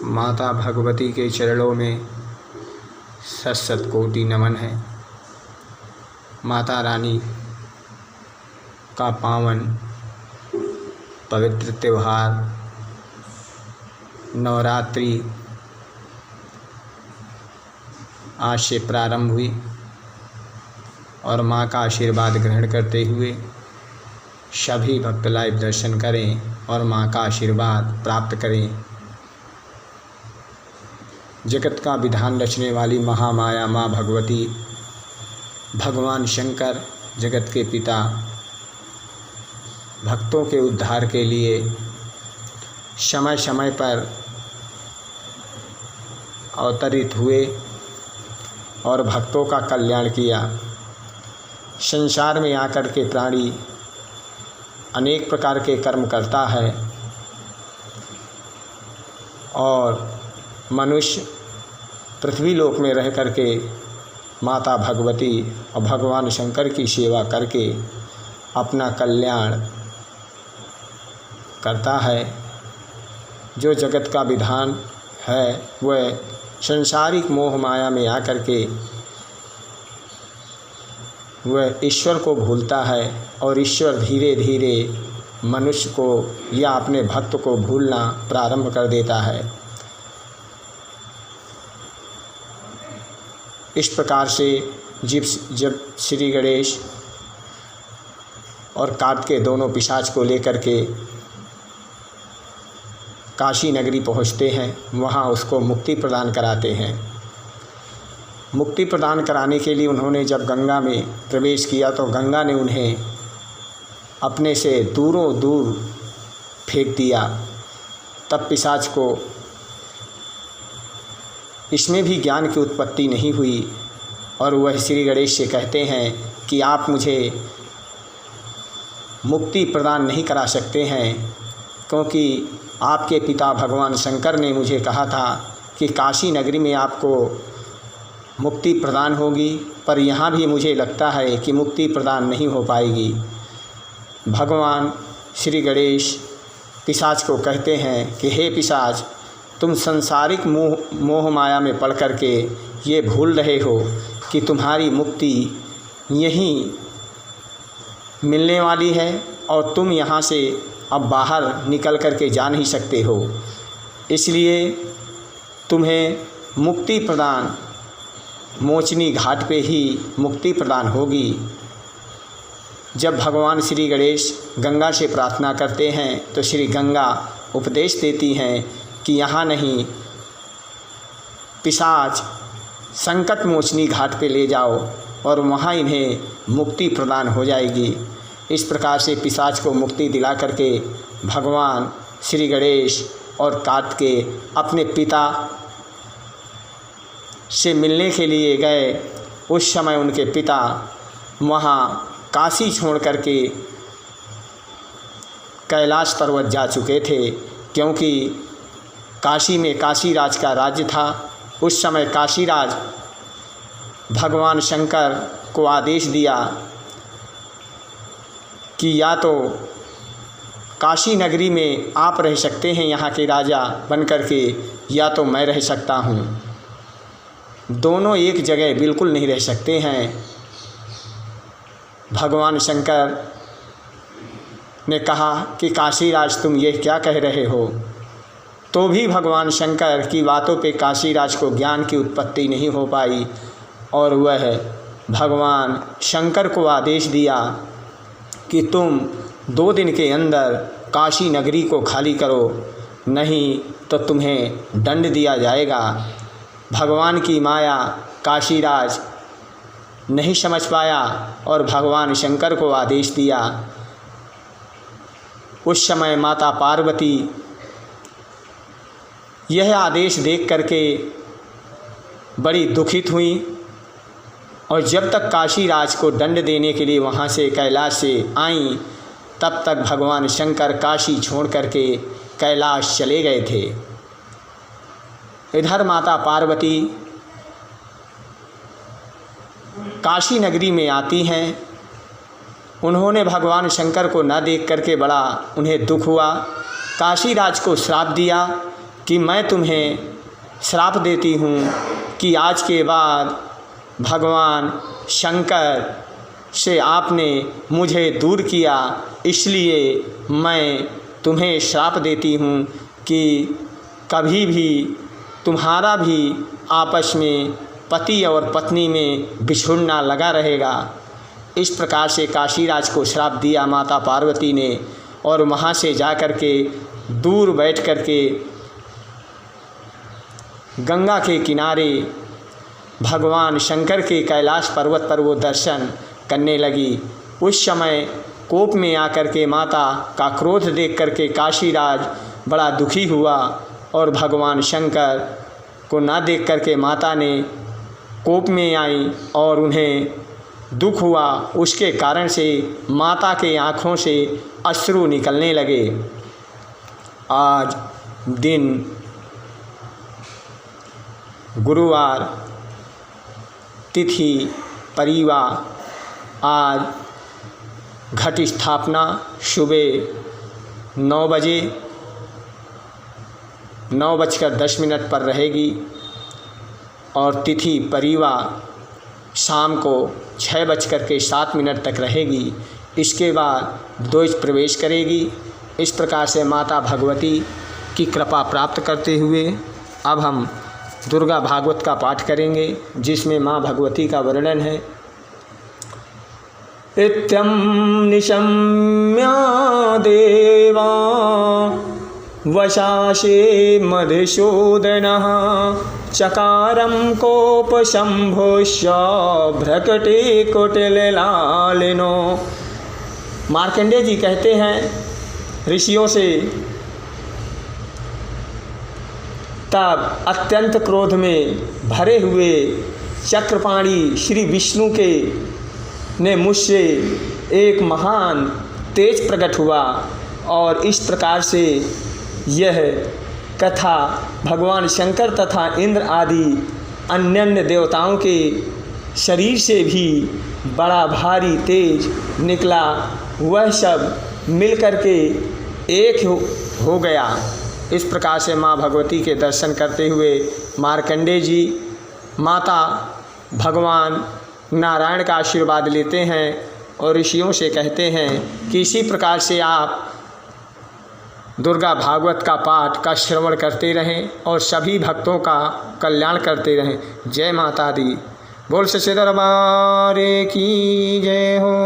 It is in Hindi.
माता भगवती के चरणों में शत शत कोटि नमन है। माता रानी का पावन पवित्र त्यौहार नवरात्रि आज से प्रारंभ हुई और माँ का आशीर्वाद ग्रहण करते हुए सभी भक्त लाइव दर्शन करें और माँ का आशीर्वाद प्राप्त करें। जगत का विधान रचने वाली महामाया माँ भगवती, भगवान शंकर जगत के पिता, भक्तों के उद्धार के लिए समय समय पर अवतरित हुए और भक्तों का कल्याण किया। संसार में आकर के प्राणी अनेक प्रकार के कर्म करता है और मनुष्य पृथ्वी लोक में रह करके माता भगवती और भगवान शंकर की सेवा करके अपना कल्याण करता है। जो जगत का विधान है वह संसारिक मोह माया में आकर के वह ईश्वर को भूलता है और ईश्वर धीरे धीरे मनुष्य को या अपने भक्त को भूलना प्रारंभ कर देता है। इस प्रकार से जब श्री गणेश और कार्तिकेय दोनों पिशाच को लेकर के काशी नगरी पहुँचते हैं, वहाँ उसको मुक्ति प्रदान कराते हैं। मुक्ति प्रदान कराने के लिए उन्होंने जब गंगा में प्रवेश किया तो गंगा ने उन्हें अपने से दूरों दूर फेंक दिया। तब पिशाच को इसमें भी ज्ञान की उत्पत्ति नहीं हुई और वह श्री गणेश से कहते हैं कि आप मुझे मुक्ति प्रदान नहीं करा सकते हैं, क्योंकि आपके पिता भगवान शंकर ने मुझे कहा था कि काशी नगरी में आपको मुक्ति प्रदान होगी, पर यहाँ भी मुझे लगता है कि मुक्ति प्रदान नहीं हो पाएगी। भगवान श्री गणेश पिशाच को कहते हैं कि हे पिशाच, तुम संसारिक मोह माया में पड़ कर के ये भूल रहे हो कि तुम्हारी मुक्ति यहीं मिलने वाली है और तुम यहाँ से अब बाहर निकल कर के जा नहीं सकते हो। इसलिए तुम्हें मुक्ति प्रदान मोचनी घाट पे ही मुक्ति प्रदान होगी। जब भगवान श्री गणेश गंगा से प्रार्थना करते हैं तो श्री गंगा उपदेश देती हैं कि यहाँ नहीं, पिशाच संकट मोचनी घाट पे ले जाओ और वहाँ इन्हें मुक्ति प्रदान हो जाएगी। इस प्रकार से पिशाच को मुक्ति दिला करके भगवान श्री गणेश और कार्तिकेय अपने पिता से मिलने के लिए गए। उस समय उनके पिता वहाँ काशी छोड़ करके कैलाश पर्वत जा चुके थे, क्योंकि काशी में काशीराज का राज्य था। उस समय काशीराज भगवान शंकर को आदेश दिया कि या तो काशी नगरी में आप रह सकते हैं यहाँ के राजा बन कर के, या तो मैं रह सकता हूँ। दोनों एक जगह बिल्कुल नहीं रह सकते हैं। भगवान शंकर ने कहा कि काशीराज तुम ये क्या कह रहे हो, तो भी भगवान शंकर की बातों पे काशीराज को ज्ञान की उत्पत्ति नहीं हो पाई और वह भगवान शंकर को आदेश दिया कि तुम 2 दिन के अंदर काशी नगरी को खाली करो, नहीं तो तुम्हें दंड दिया जाएगा। भगवान की माया काशीराज नहीं समझ पाया और भगवान शंकर को आदेश दिया। उस समय माता पार्वती यह आदेश देख करके बड़ी दुखित हुई और जब तक काशीराज को दंड देने के लिए वहाँ से कैलाश से आईं, तब तक भगवान शंकर काशी छोड़ करके कैलाश चले गए थे। इधर माता पार्वती काशी नगरी में आती हैं। उन्होंने भगवान शंकर को न देख करके बड़ा उन्हें दुख हुआ। काशीराज को श्राप दिया कि मैं तुम्हें श्राप देती हूँ कि आज के बाद भगवान शंकर से आपने मुझे दूर किया, इसलिए मैं तुम्हें श्राप देती हूँ कि कभी भी तुम्हारा भी आपस में पति और पत्नी में बिछुड़ना लगा रहेगा। इस प्रकार से काशीराज को श्राप दिया माता पार्वती ने, और वहाँ से जा कर के दूर बैठ कर के गंगा के किनारे भगवान शंकर के कैलाश पर्वत पर वो दर्शन करने लगी। उस समय कोप में आकर के माता का क्रोध देख कर के काशीराज बड़ा दुखी हुआ, और भगवान शंकर को ना देख कर के माता ने कोप में आई और उन्हें दुख हुआ। उसके कारण से माता के आँखों से अश्रु निकलने लगे। आज दिन गुरुवार, तिथि परिवार, आज घट स्थापना सुबह 9 बजे 9:10 पर रहेगी, और तिथि परिवार शाम को 6:07 तक रहेगी। इसके बाद द्वैत प्रवेश करेगी। इस प्रकार से माता भगवती की कृपा प्राप्त करते हुए अब हम दुर्गा भागवत का पाठ करेंगे, जिसमें माँ भगवती का वर्णन है। इत्यं निशम्या देवा वशाशे मधुसूदनः चकारं कोपशम्भुश्च भ्रकटे कुटिललालिनो। मार्कंडेय जी कहते हैं ऋषियों से, तब अत्यंत क्रोध में भरे हुए चक्रपाणी श्री विष्णु के ने मुझसे एक महान तेज प्रकट हुआ, और इस प्रकार से यह कथा भगवान शंकर तथा इंद्र आदि अन्य देवताओं के शरीर से भी बड़ा भारी तेज निकला। वह सब मिलकर के एक हो गया। इस प्रकार से माँ भगवती के दर्शन करते हुए मार्कंडेय जी माता भगवान नारायण का आशीर्वाद लेते हैं और ऋषियों से कहते हैं कि इसी प्रकार से आप दुर्गा भागवत का पाठ का श्रवण करते रहें और सभी भक्तों का कल्याण करते रहें। जय माता दी। बोल सच्चे दरबार की जय हो।